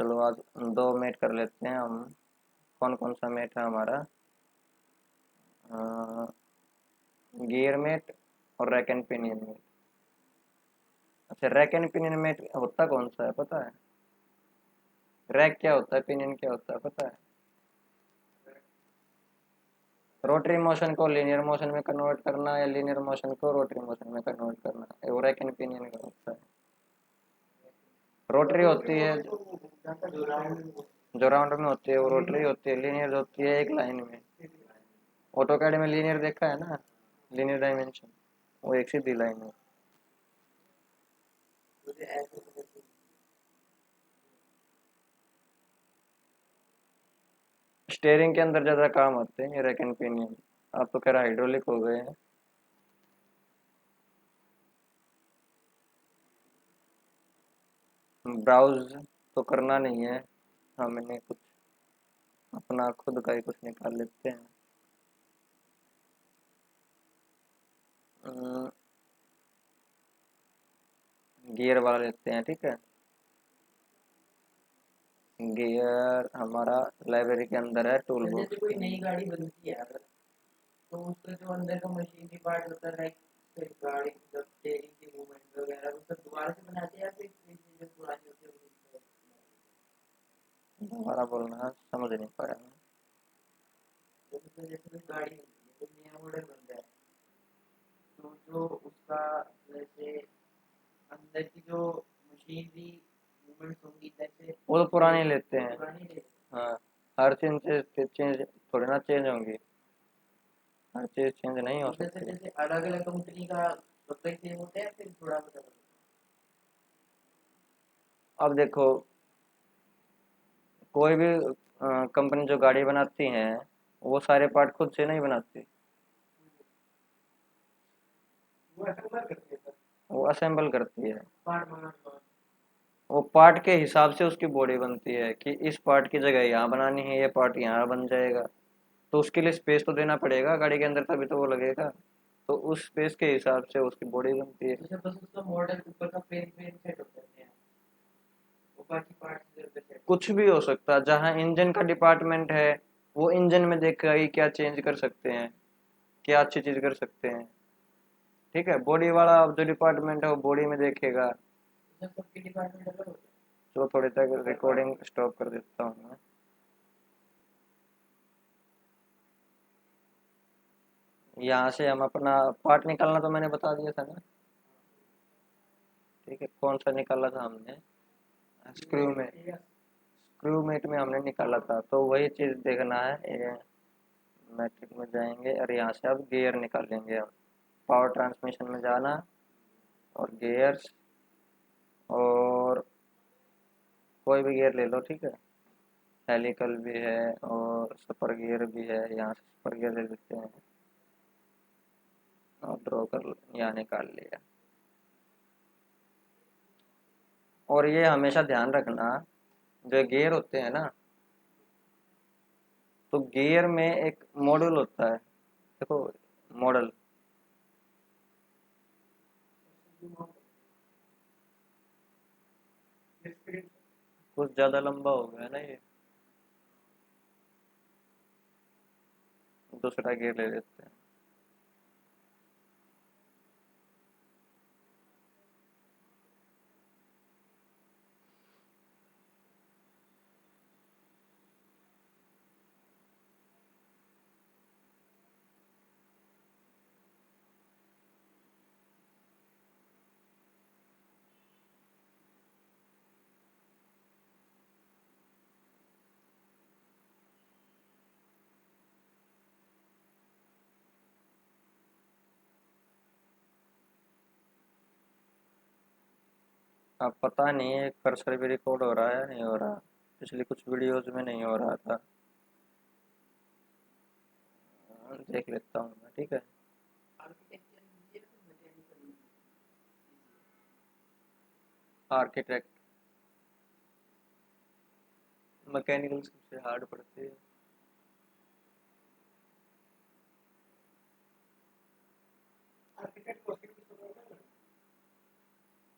चलो आज दो मेट कर लेते हैं हम। कौन कौन सा मेट है हमारा? गियर मेट और रैक एंड पिनियन मेट। अच्छा, रैक एंड पिनियन मेट होता कौन सा है पता है? रैक क्या होता है, पिनियन क्या होता है पता है? रोटरी मोशन को लीनियर मोशन में कन्वर्ट करना या लीनियर मोशन को रोटरी मोशन में कन्वर्ट करना, वो रैक एंड पिनियन का होता है। रोटरी होती है जो राउंड में होती है वो रोटरी होती है, लीनियर होती है एक लाइन में। ऑटोकैड में लीनियर देखा है ना, लीनियर डायमेंशन, वो एक सीधी लाइन है। स्टेयरिंग के अंदर ज्यादा काम आते हैं ये रैक एंड पिनियन। आप तो कह रहा हाइड्रोलिक हो गए हैं। ब्राउज तो करना नहीं है, हमने कुछ अपना खुद का ही कुछ निकाल लेते हैं। गियर वाला लेते हैं, ठीक है। गियर हमारा लाइब्रेरी के अंदर है, टूल जैसे बॉक्स कोई के नई अंदर। गाड़ी बनती है अगर, तो उसका जो अंदर का मशीन की पार्ट होता है, लाइक गाड़ी मतलब स्टीयरिंग की मूवमेंट वगैरह, वो सब दोबारा से बनाते हैं या फिर कोई चीजें पुरानी होती है वो दोबारा बोलना, समझ नहीं पाया मैं। जैसे कोई गाड़ी बनती है, कोई नया मॉडल बन रहा है, तो जो उसका जैसे अंदर की जो मशीनरी मूवमेंट्स होंगी, जैसे वो तो पुराने लेते वो हैं। पुरानी है। हाँ, हर चीज चेंज थोड़ी ना चेंज होंगी, हर चीज चेंज नहीं हो जैसे सकती। जैसे अलग अलग कंपनी का कपड़े सेम होते हैं फिर थोड़ा बदल। अब देखो, कोई भी कंपनी जो गाड़ी बनाती है वो सारे पार्ट खुद से नहीं बनाती, वो ऐसा करते हैं वो असेंबल करती है। पार्ट मंगाना। वो पार्ट के हिसाब से उसकी बॉडी बनती है कि इस पार्ट की जगह यहाँ बनानी है, ये पार्ट यहाँ बन जाएगा। तो उसके लिए स्पेस तो देना पड़ेगा गाड़ी के अंदर, तभी तो वो लगेगा। तो उस स्पेस के हिसाब से उसकी बॉडी बनती है। जैसे बस उसका मॉडल ऊपर का फ्रेम फ्रेम सेट हो जाते हैं, वो बाकी पार्ट्स इधर पे सेट हो कुछ भी हो सकता है, जहाँ इंजन का डिपार्टमेंट है वो इंजन में देखकर ही क्या चेंज कर सकते हैं, क्या अच्छी चीज कर सकते हैं। ठीक है, बॉडी वाला जो डिपार्टमेंट है वो बॉडी में देखेगा। जाते हैं, सबके डिपार्टमेंट अलग होते तो थोड़ी तक रिकॉर्डिंग स्टॉप कर देता हूँ मैं। यहाँ से हम अपना पार्ट निकालना तो मैंने बता दिया था ना। ठीक है, कौन सा निकाला था हमने? स्क्रू में, हैं। स्क्रू मेट में हमने निकाला था, तो वही चीज़ देखना है। ये मैट्रिक में जाएंगे और यहाँ से अब गियर निकालेंगे हम। पावर ट्रांसमिशन में जाना और गियर्स, और कोई भी गियर ले लो, ठीक है। हेलिकल भी है और सुपर गियर भी है, यहाँ से सुपर गियर ले लेते हैं और ड्रॉ कर यहाँ निकाल लिया। और ये हमेशा ध्यान रखना, जो गियर होते हैं ना, तो गियर में एक मॉड्यूल होता है, देखो मॉडल। कुछ ज़्यादा लंबा हो गया ना ये, दूसरा गियर ले लेते हैं। अब पता नहीं है कर्सर भी रिकॉर्ड हो रहा है नहीं हो रहा, पिछली कुछ वीडियोज में नहीं हो रहा था। देख लेता हूँ मैं, ठीक है। आर्किटेक्ट, मैकेनिकल सबसे हार्ड पड़ती है।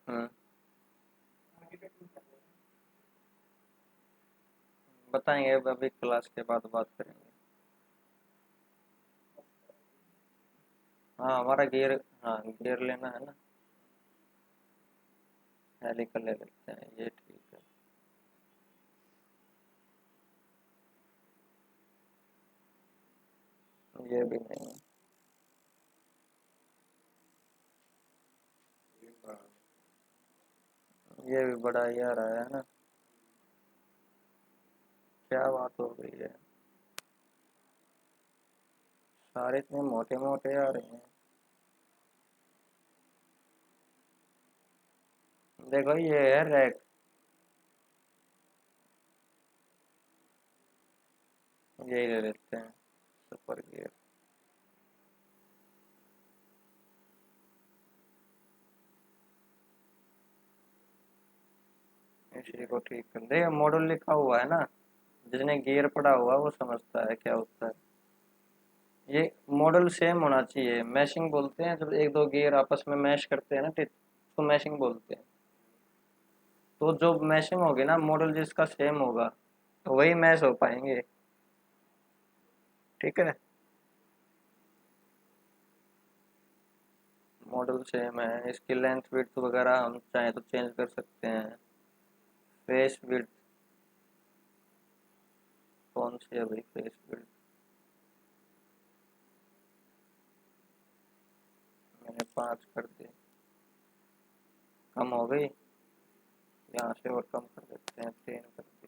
हाँ, बताएंगे, अब अभी क्लास के बाद बात करेंगे। हाँ हमारा गियर, हाँ गियर लेना है ना, हेलिकल ले लेते हैं, ये ठीक है। ये भी नहीं, ये भी बड़ा ही आ रहा है ना, क्या बात हो गई है, सारे इतने मोटे मोटे आ रहे हैं। देखो ये है रैक, यही ले लेते हैं, सुपर गियर। इसी को ठीक कर दे, मॉडल लिखा हुआ है ना, जिसने गियर पढ़ा हुआ वो समझता है क्या होता है। ये मॉडल सेम होना चाहिए, मैशिंग बोलते हैं जब एक दो गियर आपस में मैश करते हैं ना टिप, तो मैशिंग बोलते हैं। तो जो मैशिंग होगी ना, मॉडल जिसका सेम होगा तो वही मैच हो पाएंगे, ठीक है। मॉडल सेम है, इसकी लेंथ विड्थ वगैरह हम चाहें तो चेंज कर सकते हैं। फेस विड्थ कौन सी है भाई, फेस विड्थ मैंने 5 कर दी, कम हो गई, यहाँ से और कम कर देते हैं, 3 कर दी,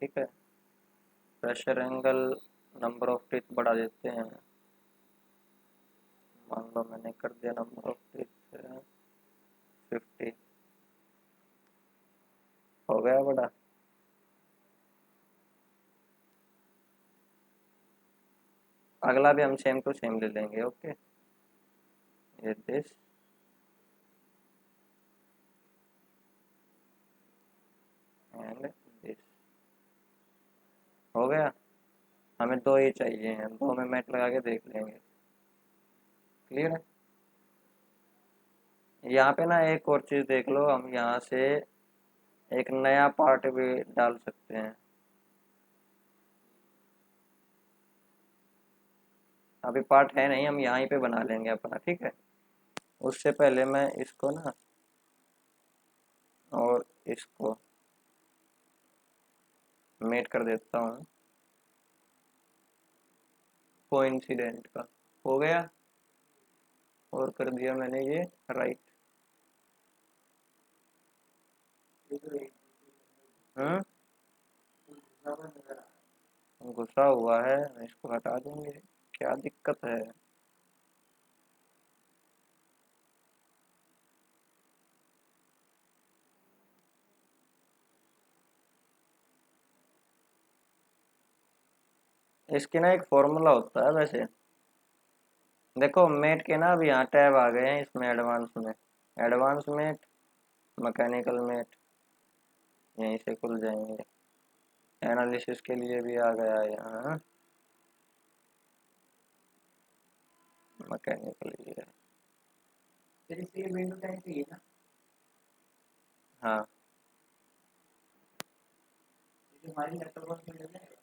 ठीक है। Pressure angle, number of teeth बढ़ा देते हैं, मान लो मैंने कर दिया नंबर ऑफ टीथ 50, हो गया बड़ा। अगला भी हम सेम टू सेम ले लेंगे, ओके। ये दिस एंड दिस, हो गया। हमें दो ही चाहिए हैं, दो में मैच लगा के देख लेंगे, क्लियर है। यहाँ पे ना एक और चीज़ देख लो, हम यहाँ से एक नया पार्ट भी डाल सकते हैं। अभी पार्ट है नहीं, हम यहाँ पे बना लेंगे अपना, ठीक है। उससे पहले मैं इसको ना और इसको मेट कर देता हूँ कोइंसिडेंट का, हो गया। और कर दिया मैंने ये राइट। हम्म, घुसा हुआ है, इसको हटा देंगे, क्या दिक्कत है। इसकी ना एक फॉर्मूला होता है वैसे, देखो मेट के ना अब यहाँ टैब आ गए हैं इसमें, एडवांस में, एडवांस मेट, मैकेनिकल मेट, यहीं से खुल जाएंगे। एनालिसिस के लिए भी आ गया है यहाँ, मैकेनिकल ये, फिर इसके लिए विंडो टाइप चाहिए ना, हाँ। जो हमारी लैपटॉप में मिल जाएगा।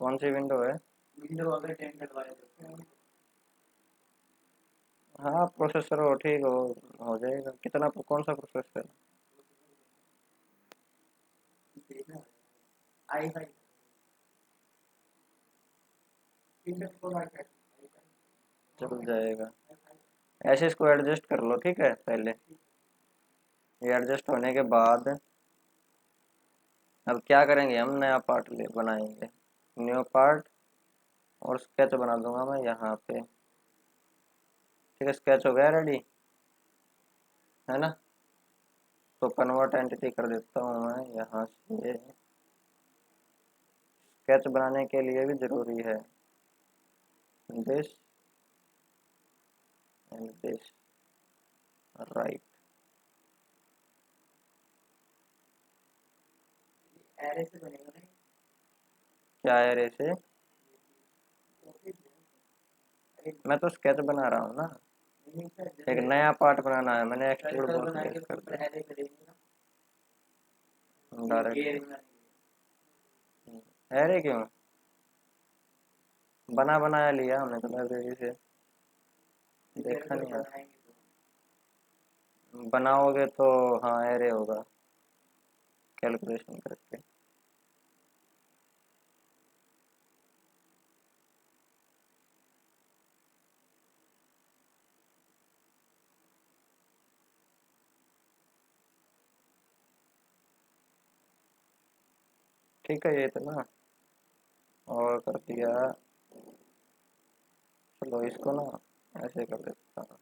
कौन सी विंडो है? विंडो अगर 10 डलवाए तो हाँ प्रोसेसर हो ठीक हो जाएगा। कितना, कौन सा प्रोसेसर? आई फाई विंडो को मार्क चल जाएगा, ऐसे इसको एडजस्ट कर लो, ठीक है। पहले ये एडजस्ट होने के बाद अब क्या करेंगे, हम नया पार्ट ले बनाएंगे, न्यू पार्ट, और स्केच बना दूंगा मैं यहाँ पे, ठीक है। स्केच हो गया रेडी, है ना। तो कन्वर्ट एंटिटी कर देता हूँ मैं यहाँ से, स्केच बनाने के लिए भी जरूरी है this and this, right. Array से बनेगा नहीं, क्या है रे से, मैं तो स्केच बना रहा हूँ ना, एक नया पार्ट बनाना है, मैंने एक्सट्रूड बॉस कर दिया। एरे करेंगे ना। डायरेक्ट गेयर अरे क्यों बना बनाया लिया हमने तो लाइब्रेरी से, देखा नहीं यार। बनाएंगे तो बनाओगे तो हाँ एरे होगा कैलकुलेशन करके। ठीक है ये तो ना, और कर दिया। चलो इसको ना ऐसे कर देता हूँ,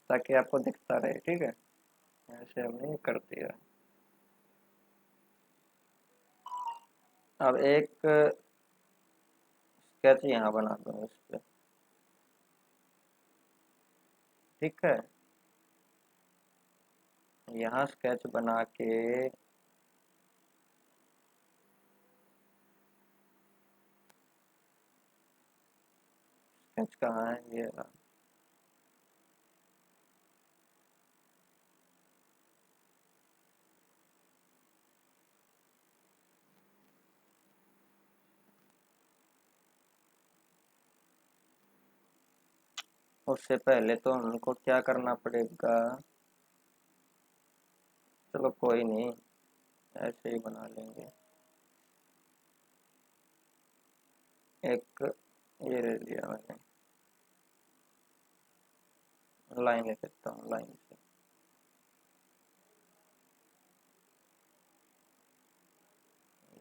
ताकि आपको दिखता रहे, ठीक है। ऐसे हमने कर दिया। अब एक स्केच यहाँ बना दो इस पे, ठीक है। यहाँ स्केच बना के स्केच कहाँ है, ये रहा। उससे पहले तो हमको क्या करना पड़ेगा, चलो कोई नहीं, ऐसे ही बना लेंगे। एक ये ले लिया मैंने, लाइन ले सकता हूँ लाइन से,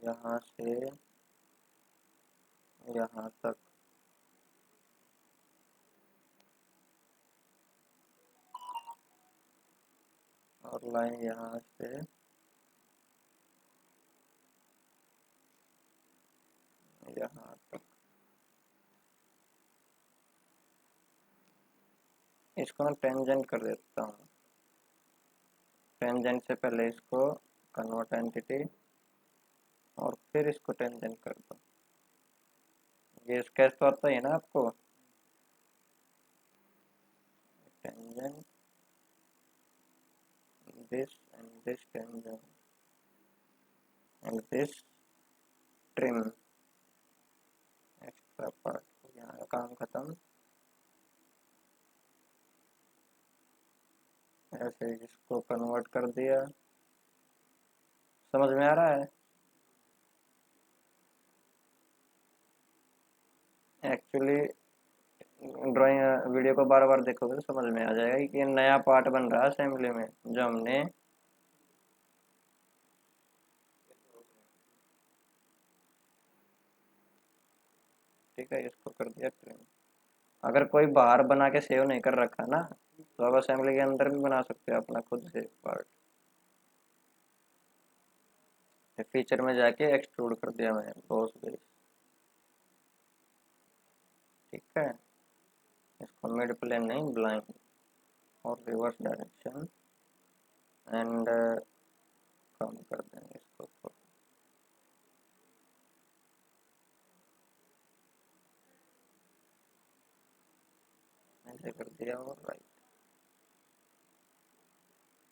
यहाँ से यहाँ तक। और लाइन यहाँ से यहाँ तक। इसको मैं टेंजेंट कर देता हूँ। टेंजेंट से पहले इसको कन्वर्ट एंटिटी और फिर इसको टेंजेंट कर दो। ये स्केच तो आता ही है ना आपको, tangent this and this tangent and this trim extra part. यहाँ का काम खत्म। ऐसे इसको कन्वर्ट कर दिया, समझ में आ रहा है। एक्चुअली ड्राइंग वीडियो को बार बार देखोगे तो समझ में आ जाएगा कि ये नया पार्ट बन रहा है असेंबली में जो हमने, ठीक है इसको कर दिया ट्रिम। अगर कोई बाहर बना के सेव नहीं कर रखा ना, तो आप असेंबली के अंदर भी बना सकते हो अपना खुद से पार्ट। फीचर में जाके एक्सट्रूड कर दिया मैंने बॉस बेस, ठीक है। इसको मिड प्लेन नहीं ब्लाइंड और रिवर्स डायरेक्शन एंड कम कर देंगे इसको थोड़ा। ऐसे कर दिया और राइट,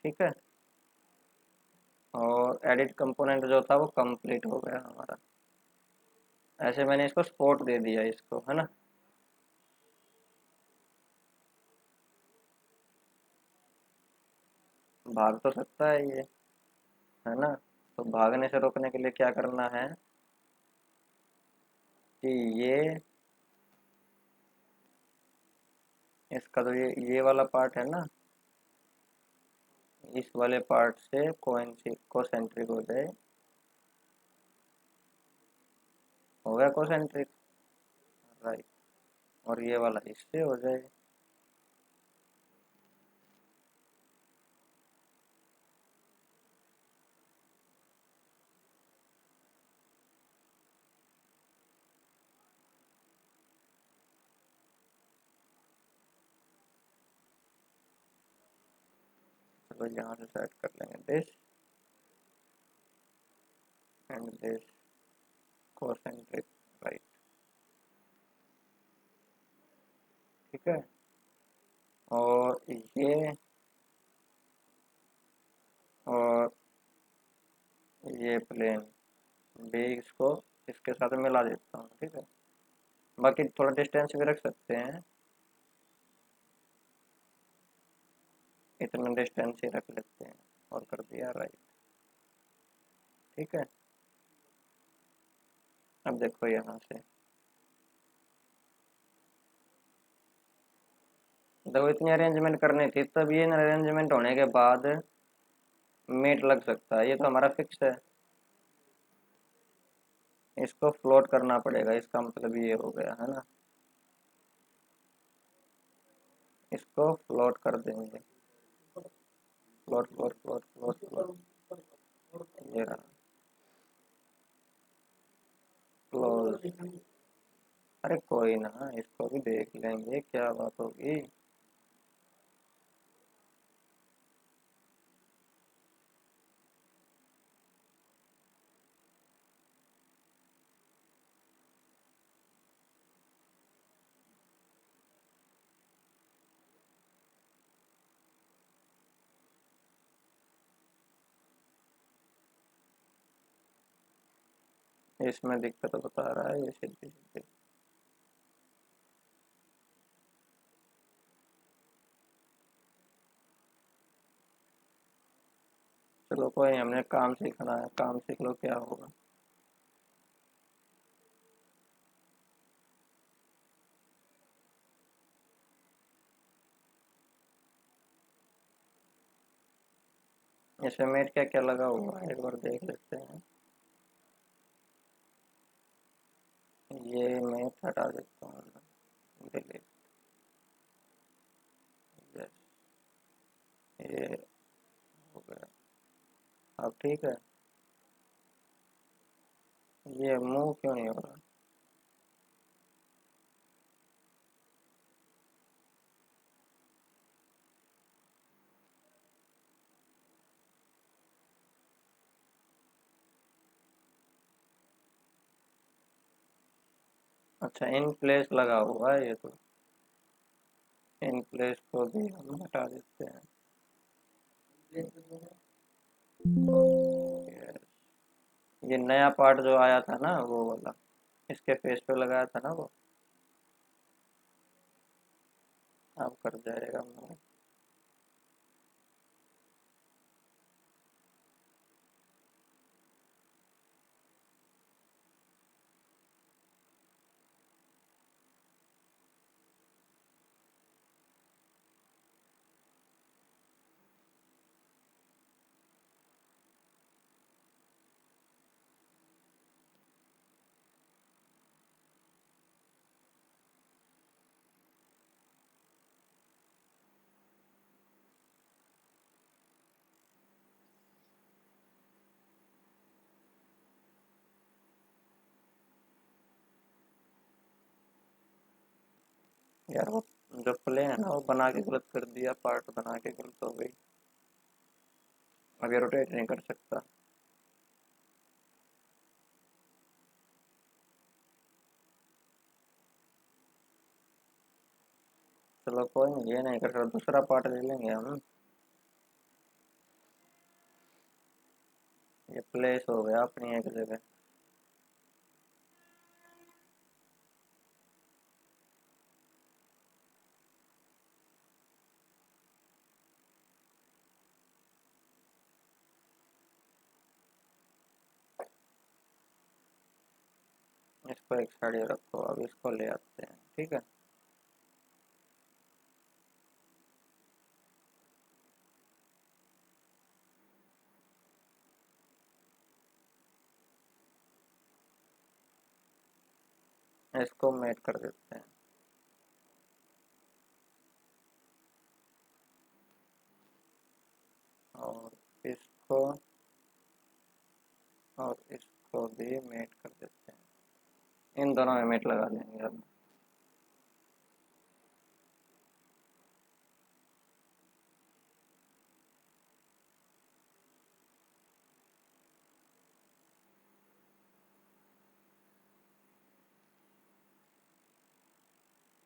ठीक है। और एडिट कंपोनेंट जो था वो कंप्लीट हो गया हमारा। ऐसे मैंने इसको स्पॉट दे दिया इसको, है ना। भाग तो सकता है ये, है ना। तो भागने से रोकने के लिए क्या करना है कि ये इसका तो ये वाला पार्ट है ना, इस वाले पार्ट से कोसेंट्रिक हो जाए। हो गया कोसेंट्रिक, राइट। और ये वाला इससे हो जाए। चलो यहाँ से सेट कर लेंगे this and this concentric, right. ठीक है। और ये और ये प्लेन बी इसको इसके साथ मिला देता हूँ, ठीक है। बाकी थोड़ा डिस्टेंस भी रख सकते हैं, इतना डिस्टेंस ही रख लेते हैं और कर दिया राइट, ठीक है। अब देखो यहाँ से देखो इतनी अरेंजमेंट करनी थी, तब ये अरेंजमेंट होने के बाद मेट लग सकता है, ये तो हमारा फिक्स है। इसको फ्लोट करना पड़ेगा, इसका मतलब ये हो गया है ना, इसको फ्लोट कर देंगे, float float float float float, ये रहा क्लोज। अरे कोई ना, इसको भी देख लेंगे क्या बात होगी। इसमें दिक्कत बता रहा है, ये सीधी सीधी। चलो कोई नहीं, हमने काम सीखना है, काम सीख लो क्या होगा। इसमें मेट क्या क्या लगा हुआ है एक बार देख लेते हैं। ये मेट हटा देता हूँ, डिलीट, यस, ये हो गया। अब ठीक है, ये मूव क्यों नहीं हो रहा। अच्छा इन प्लेस लगा हुआ है ये तो, इन प्लेस को भी हम हटा देते हैं। Yes. ये नया पार्ट जो आया था ना वो वाला, इसके फेस पे लगाया था ना वो, अब कर जाएगा मूव। यार वो जो प्ले है ना वो बना के गलत कर दिया, पार्ट बना के गलत हो गई, अब ये रोटेट नहीं कर सकता। चलो कोई नहीं, ये नहीं कर सकता, दूसरा पार्ट ले लेंगे हम। ये प्लेस हो गया अपनी एक जगह। इसको एक साइड रखो, अब इसको ले आते हैं, ठीक है। इसको मेट कर देते हैं, और इसको और इसको भी मेट कर देते हैं, इन दोनों में मेट लगा देंगे अब।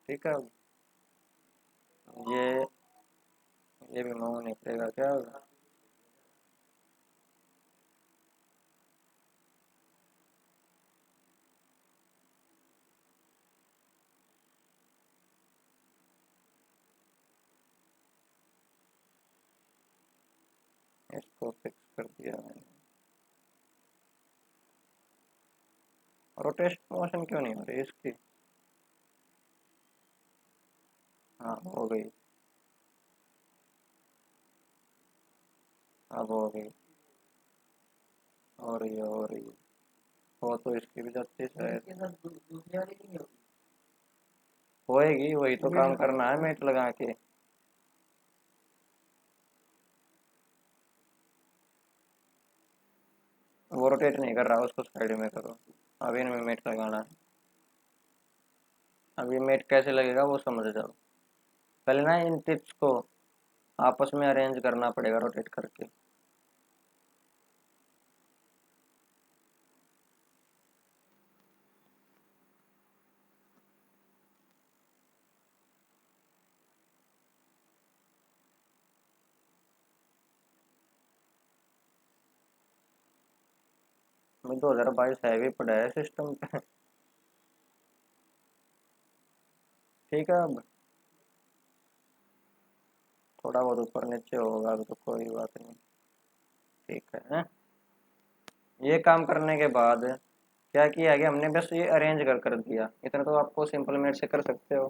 ठीक है। ये भी मूव नहीं करेगा क्या? इसको फिक्स कर दिया मैंने। रोटेशन मोशन क्यों नहीं हो रही इसकी? हाँ हो गई, अब हो गई, हो रही है। हो तो इसकी भी जस्टिस है। इसके साथ दूसरी वाली की नहीं होगी। होएगी, वही तो काम करना है मेट लगा के। वो रोटेट नहीं कर रहा, उसको साइड में करो। अब इनमें मेट लगाना है। अब ये मेट कैसे लगेगा वो समझ जाओ। पहले ना इन टिप्स को आपस में अरेंज करना पड़ेगा रोटेट करके। मैं 2022 हैवी पड़ा है सिस्टम पे। ठीक है, अब थोड़ा बहुत ऊपर नीचे होगा तो कोई बात नहीं। ठीक है। ये काम करने के बाद क्या किया कि हमने बस ये अरेंज कर दिया। इतना तो आपको सिंपल मेट से कर सकते हो।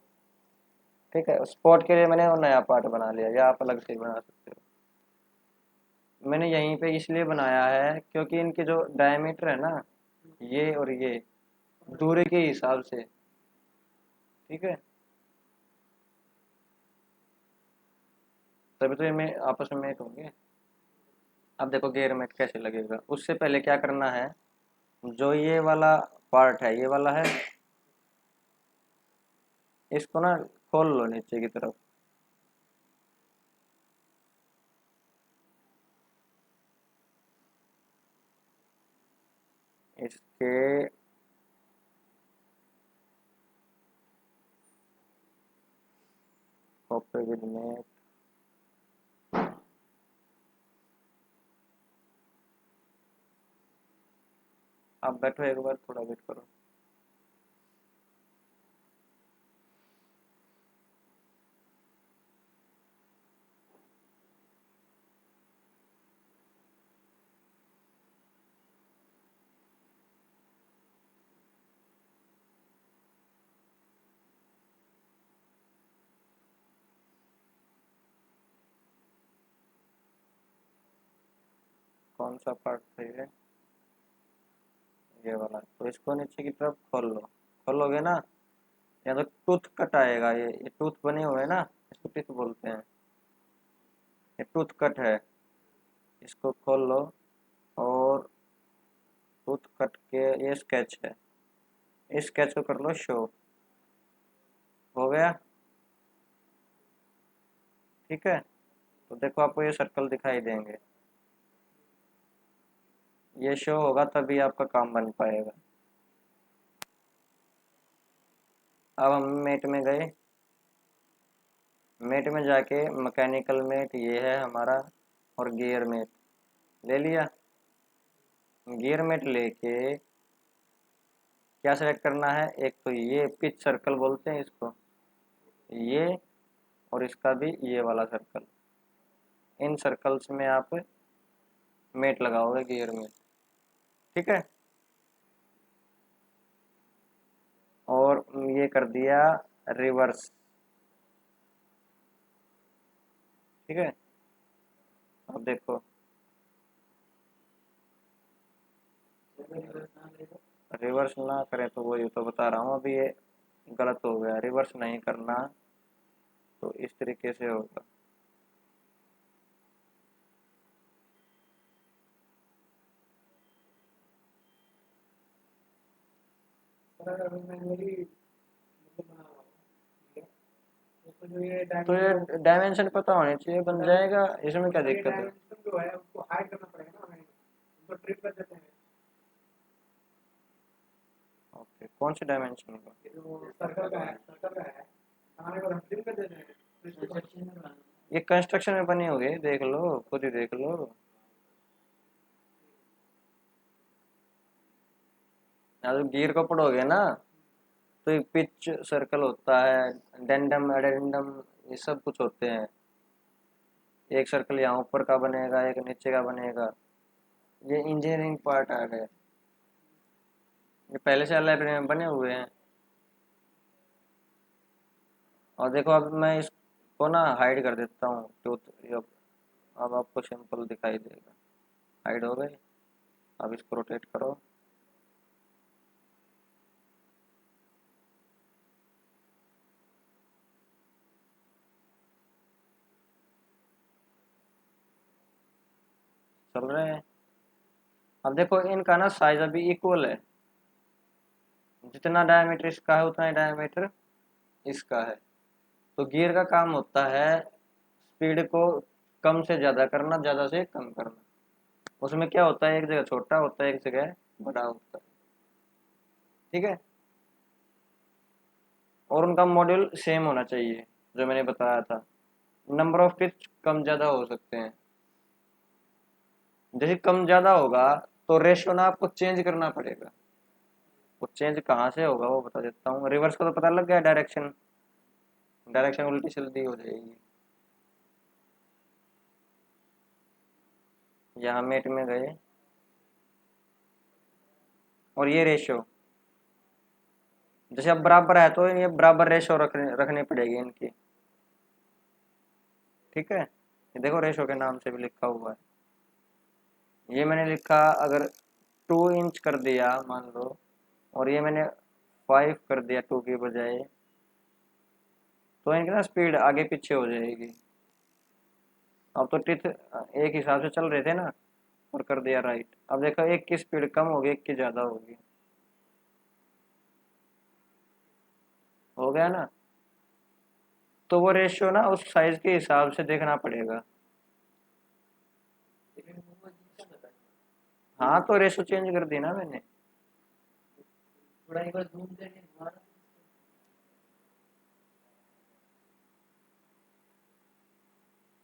ठीक है, स्पॉट के लिए मैंने वो नया पार्ट बना लिया, या आप अलग से ही बना सकते हो। मैंने यहीं पे इसलिए बनाया है क्योंकि इनके जो डायमीटर है ना, ये और ये दूरी के हिसाब से। ठीक है, तभी तो ये में आपस में मेट होंगे। अब देखो गियर मेट कैसे लगेगा। उससे पहले क्या करना है, जो ये वाला पार्ट है, ये वाला है, इसको ना खोल लो नीचे की तरफ। इसके कॉपी विद मेट, आप बैठो एक बार, थोड़ा वेट करो। कौन सा पार्ट था ये वाला। तो इसको नीचे की तरफ खोल लो। खोलोगे ना, या तो टूथ कट आएगा। ये टूथ बने हुए हैं ना, इसको टीथ बोलते हैं। ये टूथ कट है, इसको खोल लो। और टूथ कट के ये स्केच है, इस स्केच को कर लो शो। हो गया। ठीक है, तो देखो आपको ये सर्कल दिखाई देंगे। ये शो होगा तभी आपका काम बन पाएगा। अब हम मेट में गए। मेट में जाके मैकेनिकल मेट ये है हमारा, और गियर मेट ले लिया। गियर मेट लेके क्या सेलेक्ट करना है, एक तो ये पिच सर्कल बोलते हैं इसको, ये, और इसका भी ये वाला सर्कल। इन सर्कल्स में आप मेट लगाओगे, गियर मेट। ठीक है, और ये कर दिया रिवर्स। ठीक है, अब देखो रिवर्स ना करें तो वही तो बता रहा हूँ अभी, ये गलत हो गया। रिवर्स नहीं करना, तो इस तरीके से होगा। तो ये डायमेंशन पता होने चाहिए, बन जाएगा। इसमें क्या दिक्कत है? ओके, कौन से डायमेंशन का? कंस्ट्रक्शन में बनी होगी, देख लो, खुद ही देख लो। जब गियर को पढ़ोगे ना तो एक पिच सर्कल होता है, डेंडम एडेंडम, ये सब कुछ होते हैं। एक सर्कल यहाँ ऊपर का बनेगा, एक नीचे का बनेगा। ये इंजीनियरिंग पार्ट आ गया, ये पहले से लाइब्रेरी में बने हुए हैं। और देखो अब मैं इसको ना हाइड कर देता हूँ टूथ। अब आपको सिंपल दिखाई देगा, हाइड हो गई। अब इसको रोटेट करो। चल रहे हैं। अब देखो इनका ना साइज अभी इक्वल है, जितना डायमीटर इसका है उतना ही डायमीटर इसका है। तो गियर का काम होता है स्पीड को कम से ज़्यादा करना, ज़्यादा से कम करना। उसमें क्या होता है, एक जगह छोटा होता है, एक जगह बड़ा होता है। ठीक है। और उनका मॉड्यूल सेम होना चाहिए, जो मैंने बताया था। नंबर ऑफ पिच कम ज़्यादा हो सकते हैं। जैसे कम ज़्यादा होगा तो रेशियो ना आपको चेंज करना पड़ेगा। वो चेंज कहाँ से होगा वो बता देता हूँ। रिवर्स का तो पता लग गया, डायरेक्शन, डायरेक्शन उल्टी सीधी हो जाएगी। यहाँ मेट में गए और ये रेशियो, जैसे अब बराबर है तो ये बराबर रेशियो रखनी पड़ेगी इनकी। ठीक है, ये देखो रेशियो के नाम से भी लिखा हुआ है। ये मैंने लिखा, अगर 2 इंच कर दिया मान लो, और ये मैंने 5 कर दिया 2 की बजाय, तो इनकी ना स्पीड आगे पीछे हो जाएगी। अब तो टिथ एक हिसाब से चल रहे थे ना, और कर दिया राइट। अब देखो एक की स्पीड कम होगी, एक की ज़्यादा होगी। हो गया ना। तो वो रेशियो ना उस साइज के हिसाब से देखना पड़ेगा। लेकिन वो अजीब सा लगा। हाँ तो रेशियो चेंज कर दी ना मैंने। थोड़ा एक बार जूम करके दोबारा।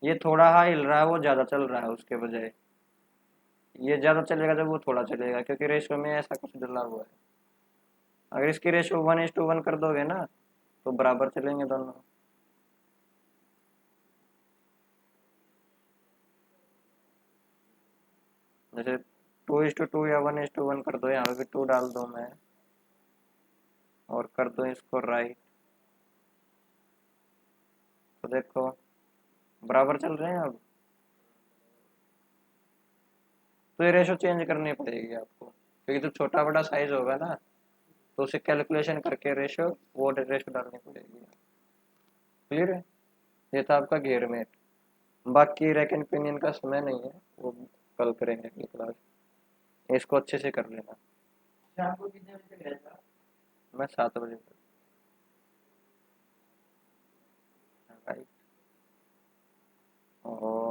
ये थोड़ा हाँ हिल रहा है, वो ज़्यादा चल रहा है उसके बजाय। ये ज़्यादा चलेगा जब वो थोड़ा चलेगा, क्योंकि रेशियो में ऐसा कुछ डला हुआ है। अगर इसकी रेशियो 1:1 कर दोगे ना तो बराबर चलेंगे दोनों। जैसे 2:2 या 1:1 कर दो, यहाँ पे भी 2 डाल दो मैं, और कर दो इसको राइट। तो देखो बराबर चल रहे हैं अब। तो ये रेशो चेंज करनी पड़ेगी आपको, क्योंकि जो छोटा बड़ा साइज होगा ना तो उसे कैलकुलेशन करके रेशो, वो रेशो डालनी पड़ेगी। क्लियर है। ये था आपका गियर मेट। बाकी रैक एंड पिनियन का समय नहीं है, वो कल करेंगे अगली क्लास। इसको अच्छे से कर लेना। शाम को कितने बजे तक रहता? मैं 7 बजे तक। राइट। और